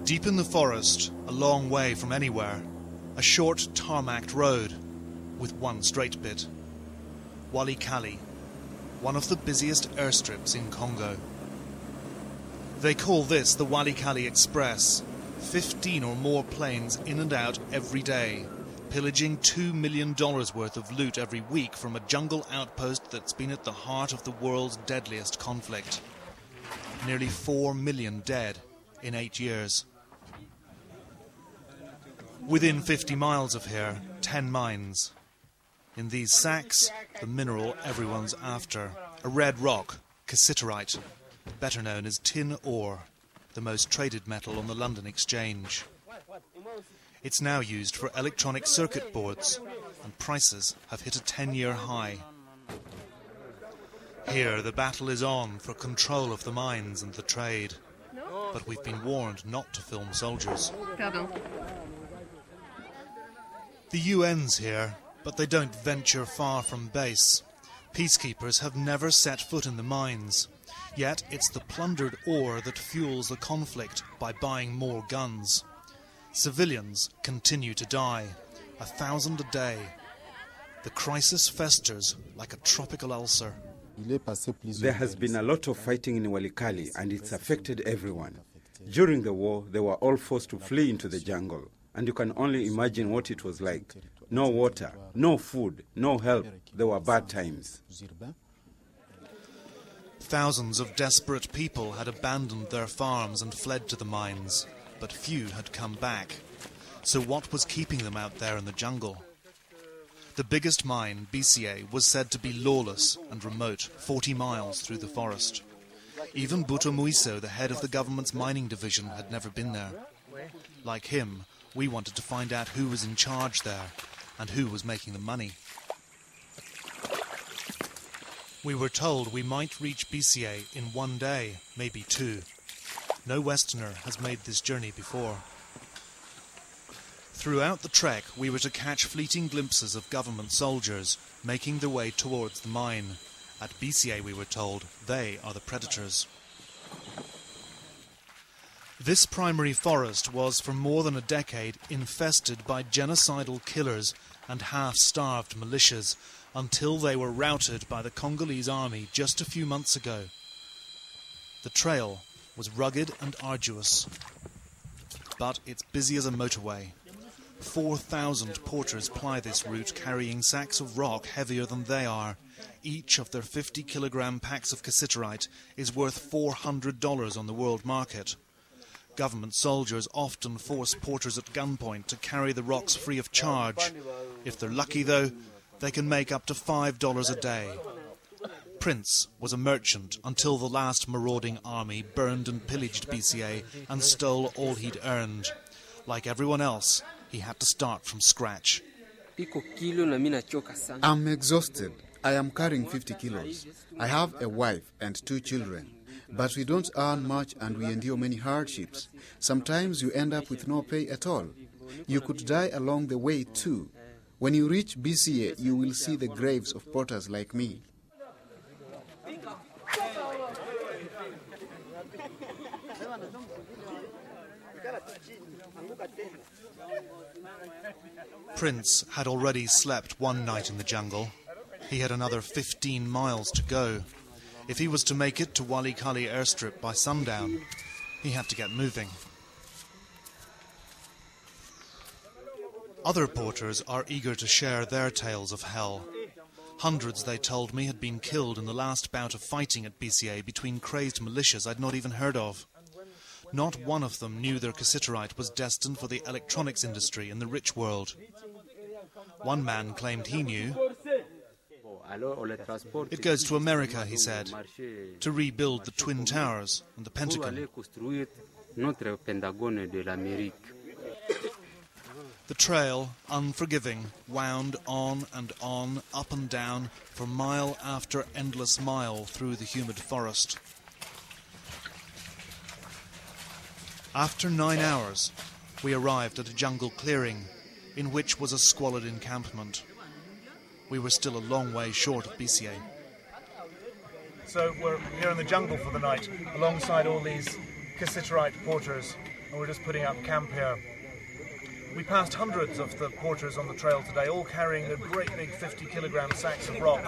Deep in the forest, a long way from anywhere, a short tarmacked road with one straight bit. Walikale, one of the busiest airstrips in Congo. They call this the Walikale Express. 15 or more planes in and out every day, pillaging $2 million worth of loot every week from a jungle outpost that's been at the heart of the world's deadliest conflict. Nearly 4 million dead in 8 years. Within 50 miles of here, 10 mines. In these sacks, the mineral everyone's after. A red rock, cassiterite, better known as tin ore, the most traded metal on the London Exchange. It's now used for electronic circuit boards, and prices have hit a 10-year high. Here, the battle is on for control of the mines and the trade. But we've been warned not to film soldiers. Pardon. The UN's here, but they don't venture far from base. Peacekeepers have never set foot in the mines. Yet it's the plundered ore that fuels the conflict by buying more guns. Civilians continue to die, 1,000 a day. The crisis festers like a tropical ulcer. There has been a lot of fighting in Walikale and it's affected everyone. During the war, they were all forced to flee into the jungle. And you can only imagine what it was like. No water, no food, no help. There were bad times. Thousands of desperate people had abandoned their farms and fled to the mines, but few had come back. So what was keeping them out there in the jungle? The biggest mine, BCA, was said to be lawless and remote, 40 miles through the forest. Even Buto Muiso, the head of the government's mining division, had never been there. Like him, we wanted to find out who was in charge there and who was making the money. We were told we might reach BCA in 1 day, maybe 2. No Westerner has made this journey before. Throughout the trek, we were to catch fleeting glimpses of government soldiers making their way towards the mine. At BCA, we were told, they are the predators. This primary forest was for more than a decade infested by genocidal killers and half-starved militias until they were routed by the Congolese army just a few months ago. The trail was rugged and arduous, but it's busy as a motorway. 4,000 porters ply this route carrying sacks of rock heavier than they are. Each of their 50-kilogram packs of cassiterite is worth $400 on the world market. Government soldiers often force porters at gunpoint to carry the rocks free of charge. If they're lucky, though, they can make up to $5 a day. Prince was a merchant until the last marauding army burned and pillaged BCA and stole all he'd earned. Like everyone else, he had to start from scratch. I'm exhausted. I am carrying 50 kilos. I have a wife and 2 children. But we don't earn much and we endure many hardships. Sometimes you end up with no pay at all. You could die along the way too. When you reach BCA, you will see the graves of porters like me. Prince had already slept one night in the jungle. He had another 15 miles to go. If he was to make it to Walikale airstrip by sundown, he had to get moving. Other porters are eager to share their tales of hell. Hundreds, they told me, had been killed in the last bout of fighting at BCA between crazed militias I'd not even heard of. Not one of them knew their cassiterite was destined for the electronics industry in the rich world. One man claimed he knew. It goes to America, he said, to rebuild the Twin Towers and the Pentagon. The trail, unforgiving, wound on and on, up and down, for mile after endless mile through the humid forest. After 9 hours, we arrived at a jungle clearing, in which was a squalid encampment. We were still a long way short of BCA. So we're here in the jungle for the night, alongside all these cassiterite porters and we're just putting up camp here. We passed hundreds of the porters on the trail today, all carrying their great big 50-kilogram sacks of rock.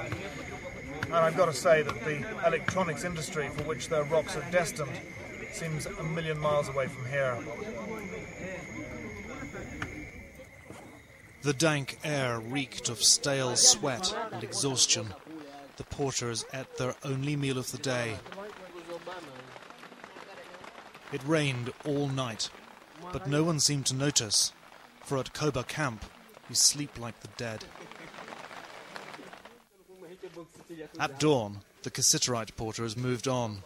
And I've got to say that the electronics industry for which their rocks are destined seems a million miles away from here. The dank air reeked of stale sweat and exhaustion. The porters ate their only meal of the day. It rained all night, but no one seemed to notice, for at Koba camp, we sleep like the dead. At dawn, the cassiterite porters moved on,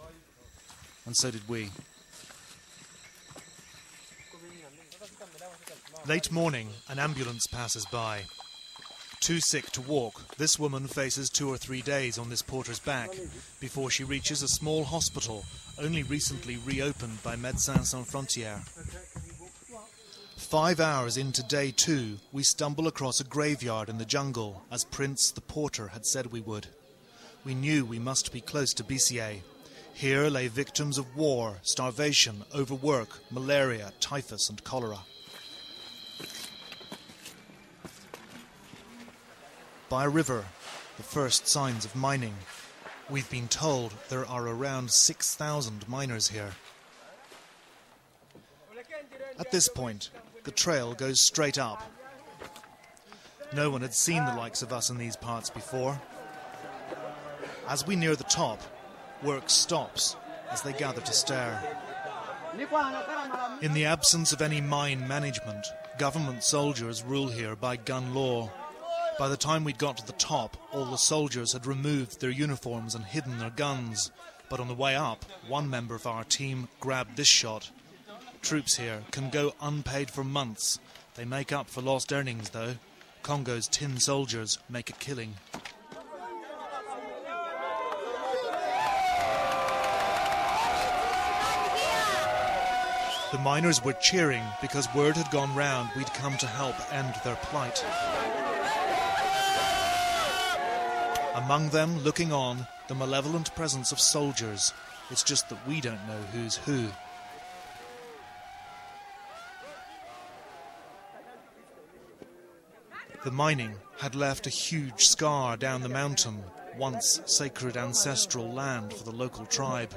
and so did we. Late morning, an ambulance passes by. Too sick to walk, this woman faces 2 or 3 days on this porter's back before she reaches a small hospital only recently reopened by Médecins Sans Frontières. 5 hours into day 2, we stumble across a graveyard in the jungle, as Prince the porter had said we would. We knew we must be close to BCA. Here lay victims of war, starvation, overwork, malaria, typhus and cholera. By a river, the first signs of mining. We've been told there are around 6,000 miners here. At this point, the trail goes straight up. No one had seen the likes of us in these parts before. As we near the top, work stops as they gather to stare. In the absence of any mine management, government soldiers rule here by gun law. By the time we'd got to the top, all the soldiers had removed their uniforms and hidden their guns. But on the way up, one member of our team grabbed this shot. Troops here can go unpaid for months. They make up for lost earnings, though. Congo's tin soldiers make a killing. The miners were cheering because word had gone round we'd come to help end their plight. Among them, looking on, the malevolent presence of soldiers. It's just that we don't know who's who. The mining had left a huge scar down the mountain, once sacred ancestral land for the local tribe.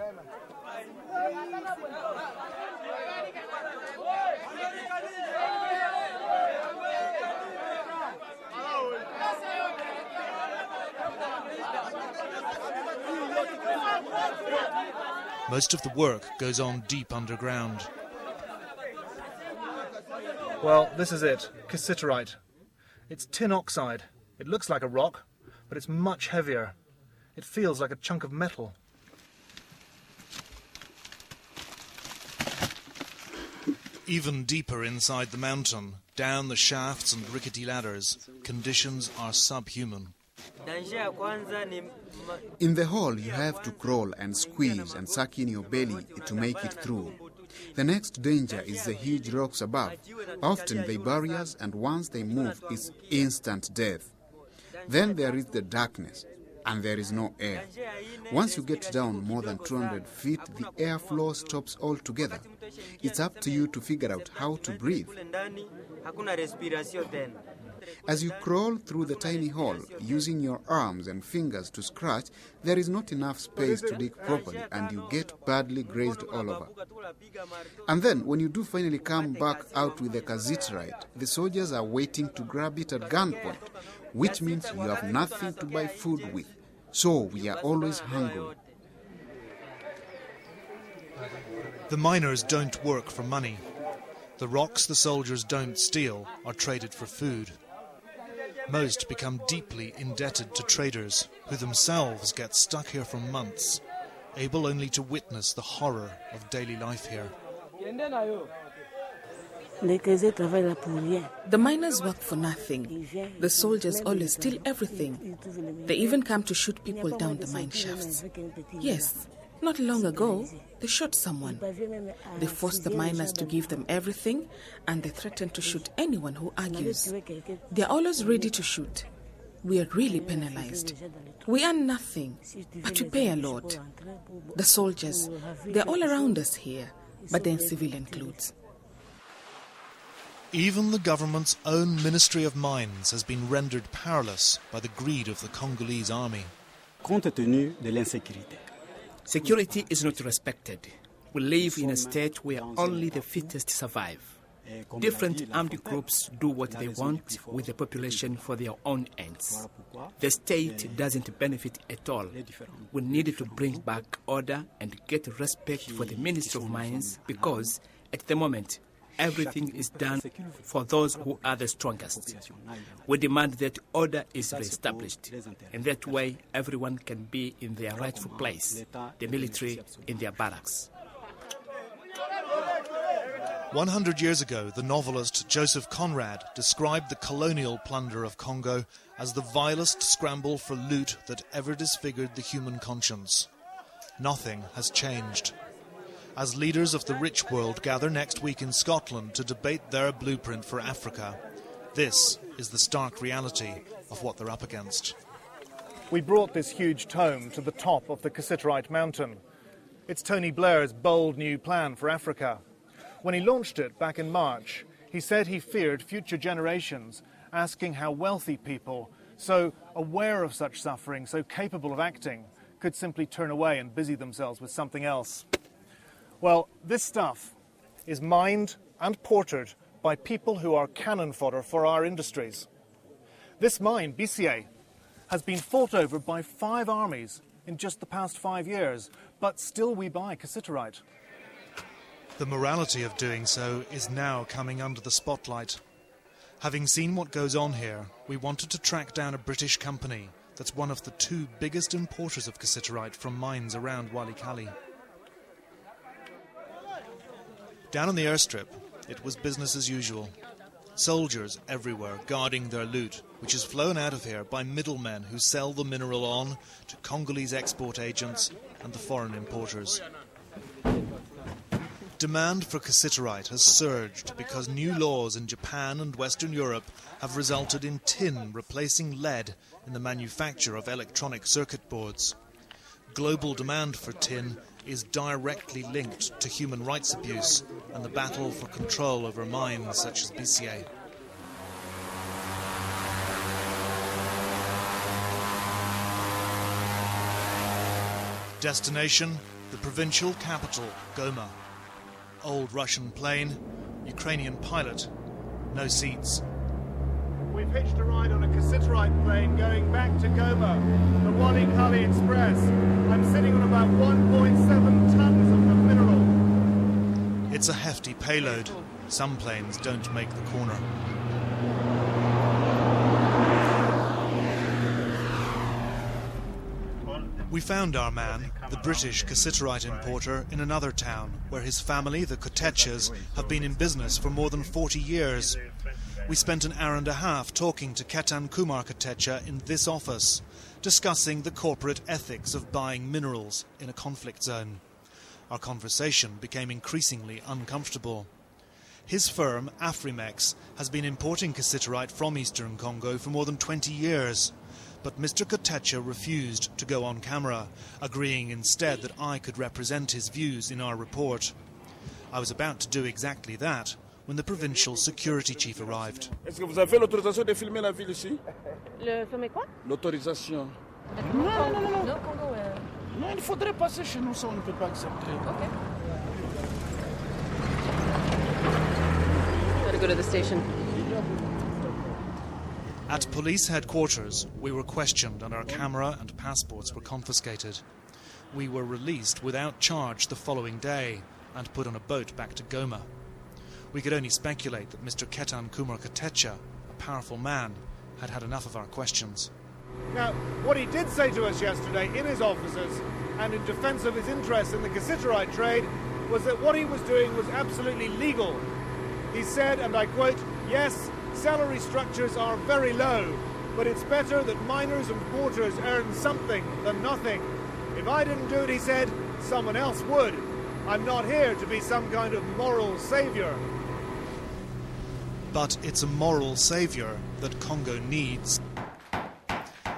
Most of the work goes on deep underground. Well, this is it, cassiterite. It's tin oxide. It looks like a rock, but it's much heavier. It feels like a chunk of metal. Even deeper inside the mountain, down the shafts and rickety ladders, conditions are subhuman. In the hole, you have to crawl and squeeze and suck in your belly to make it through. The next danger is the huge rocks above. Often they bury us, and once they move, it's instant death. Then there is the darkness, and there is no air. Once you get down more than 200 feet, the airflow stops altogether. It's up to you to figure out how to breathe. As you crawl through the tiny hole, using your arms and fingers to scratch, there is not enough space to dig properly, and you get badly grazed all over. And then, when you do finally come back out with the cassiterite, the soldiers are waiting to grab it at gunpoint, which means you have nothing to buy food with. So we are always hungry. The miners don't work for money. The rocks the soldiers don't steal are traded for food. Most become deeply indebted to traders, who themselves get stuck here for months, able only to witness the horror of daily life here. The miners work for nothing. The soldiers always steal everything. They even come to shoot people down the mine shafts. Yes, not long ago, they shot someone. They forced the miners to give them everything, and they threaten to shoot anyone who argues. They are always ready to shoot. We are really penalized. We earn nothing, but we pay a lot. The soldiers, they're all around us here, but they're in civilian clothes. Even the government's own Ministry of Mines has been rendered powerless by the greed of the Congolese army. Compte tenu de l'insécurité. Security is not respected. We live in a state where only the fittest survive. Different armed groups do what they want with the population for their own ends. The state doesn't benefit at all. We need to bring back order and get respect for the Ministry of Mines because, at the moment, everything is done for those who are the strongest. We demand that order is reestablished, and that way everyone can be in their rightful place, the military in their barracks. 100 years ago, the novelist Joseph Conrad described the colonial plunder of Congo as the vilest scramble for loot that ever disfigured the human conscience. Nothing has changed. As leaders of the rich world gather next week in Scotland to debate their blueprint for Africa, this is the stark reality of what they're up against. We brought this huge tome to the top of the Cassiterite mountain. It's Tony Blair's bold new plan for Africa. When he launched it back in March, he said he feared future generations asking how wealthy people, so aware of such suffering, so capable of acting, could simply turn away and busy themselves with something else. Well, this stuff is mined and portered by people who are cannon fodder for our industries. This mine, BCA, has been fought over by 5 armies in just the past 5 years, but still we buy cassiterite. The morality of doing so is now coming under the spotlight. Having seen what goes on here, we wanted to track down a British company that's one of the 2 biggest importers of cassiterite from mines around Walikale. Down on the airstrip, it was business as usual. Soldiers everywhere guarding their loot, which is flown out of here by middlemen who sell the mineral on to Congolese export agents and the foreign importers. Demand for cassiterite has surged because new laws in Japan and Western Europe have resulted in tin replacing lead in the manufacture of electronic circuit boards. Global demand for tin is directly linked to human rights abuse and the battle for control over mines such as BCA. Destination, the provincial capital, Goma. Old Russian plane, Ukrainian pilot, no seats. We've hitched a ride on a cassiterite plane going back to Goma, the Walikale Express. I'm sitting on about 1.7 tons of the mineral. It's a hefty payload. Some planes don't make the corner. We found our man, the British cassiterite importer, in another town, where his family, the Kotechas, have been in business for more than 40 years. We spent an hour and a half talking to Ketan Kumar Kotecha in this office, discussing the corporate ethics of buying minerals in a conflict zone. Our conversation became increasingly uncomfortable. His firm, Afrimex, has been importing cassiterite from eastern Congo for more than 20 years. But Mr. Kotecha refused to go on camera, agreeing instead that I could represent his views in our report. I was about to do exactly that when the provincial security chief arrived. Est-ce que vous avez l'autorisation de filmer la ville ici? Le filmer quoi? L'autorisation. Non, Congo. Non, il faudrait passer chez nous, ça on ne peut pas accepter. Okay. Gotta go to the station. At police headquarters, we were questioned and our camera and passports were confiscated. We were released without charge the following day and put on a boat back to Goma. We could only speculate that Mr. Ketan Kumar Kotecha, a powerful man, had had enough of our questions. Now, what he did say to us yesterday in his offices and in defence of his interests in the cassiterite trade was that what he was doing was absolutely legal. He said, and I quote, "Yes, salary structures are very low, but it's better that miners and porters earn something than nothing. If I didn't do it," he said, "someone else would. I'm not here to be some kind of moral saviour." But it's a moral saviour that Congo needs.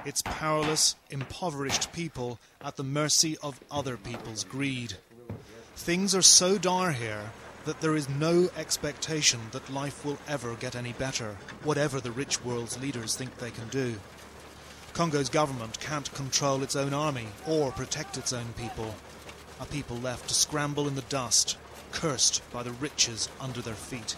It's powerless, impoverished people at the mercy of other people's greed. Things are so dire here that there is no expectation that life will ever get any better, whatever the rich world's leaders think they can do. Congo's government can't control its own army or protect its own people. A people left to scramble in the dust, cursed by the riches under their feet.